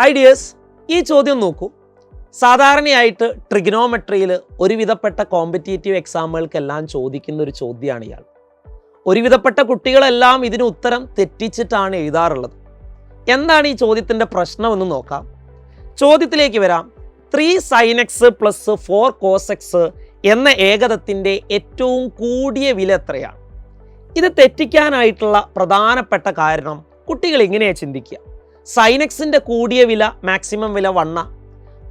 Hi dears, ഈ ചോദ്യം നോക്കൂ. സാധാരണയായിട്ട് ട്രിഗണോമെട്രിയിൽ ഒരുവിധപ്പെട്ട കോമ്പറ്റേറ്റീവ് എക്സാമുകൾക്കെല്ലാം ചോദിക്കുന്ന ഒരു ചോദ്യമാണ് ഇയാൾ. ഒരുവിധപ്പെട്ട കുട്ടികളെല്ലാം ഇതിന് ഉത്തരം തെറ്റിച്ചിട്ടാണ് എഴുതാറുള്ളത്. എന്താണ് ഈ ചോദ്യത്തിൻ്റെ പ്രശ്നമെന്ന് നോക്കാം. ചോദ്യത്തിലേക്ക് വരാം. 3 sin x + 4 cos x എന്ന ഏകദത്തിൻ്റെ ഏറ്റവും കൂടിയ വില എത്രയാണ്? ഇത് തെറ്റിക്കാനായിട്ടുള്ള പ്രധാനപ്പെട്ട കാരണം കുട്ടികൾ ഇങ്ങനെയാണ് ചിന്തിക്കുക. sin x-ൻ്റെ കൂടിയ വില മാക്സിമം വില 1,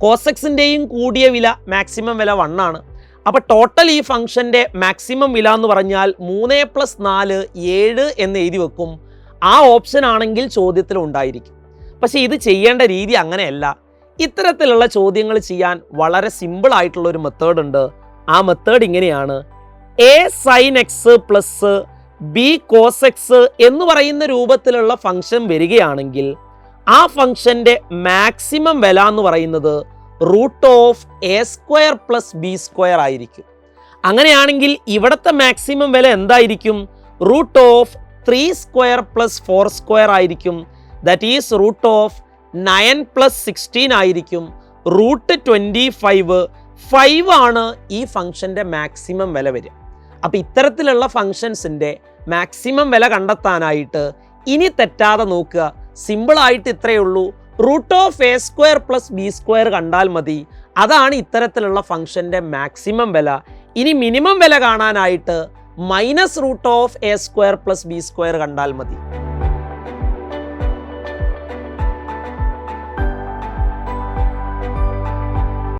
cos x-ൻ്റെയും കൂടിയ വില മാക്സിമം വില 1 ആണ്. അപ്പോൾ ടോട്ടൽ ഈ ഫംഗ്ഷൻ്റെ മാക്സിമം വില എന്ന് പറഞ്ഞാൽ 3 + 4 7 എന്ന് എഴുതി വെക്കും. ആ ഓപ്ഷൻ ആണെങ്കിൽ ചോദ്യത്തിൽ ഉണ്ടായിരിക്കും. പക്ഷേ ഇത് ചെയ്യേണ്ട രീതി അങ്ങനെയല്ല. ഇത്തരത്തിലുള്ള ചോദ്യങ്ങൾ ചെയ്യാൻ വളരെ സിമ്പിൾ ആയിട്ടുള്ള ഒരു മെത്തേഡ് ഉണ്ട്. ആ മെത്തേഡ് ഇങ്ങനെയാണ്. a sin x + b cos x എന്ന് പറയുന്ന രൂപത്തിലുള്ള ഫംഗ്ഷൻ വരികയാണെങ്കിൽ ആ ഫംഗ്ഷൻ്റെ മാക്സിമം വില എന്ന് പറയുന്നത് √(a² + b² ആയിരിക്കും. അങ്ങനെയാണെങ്കിൽ ഇവിടുത്തെ മാക്സിമം വില എന്തായിരിക്കും? √(3² + 4² ആയിരിക്കും. ദാറ്റ് ഈസ് √(9 + 16) ആയിരിക്കും. √25 5 ആണ് ഈ ഫംഗ്ഷൻ്റെ മാക്സിമം വില വരിക. അപ്പോൾ ഇത്തരത്തിലുള്ള ഫംഗ്ഷൻസിൻ്റെ മാക്സിമം വില കണ്ടെത്താനായിട്ട് ഇനി തെറ്റാതെ നോക്കുക. സിമ്പിളായിട്ട് ഇത്രയേ ഉള്ളൂ. √(a² + b² കണ്ടാൽ മതി. അതാണ് ഇത്തരത്തിലുള്ള ഫംഗ്ഷൻ്റെ മാക്സിമം വില. ഇനി മിനിമം വില കാണാനായിട്ട് -√(a² + b² കണ്ടാൽ മതി.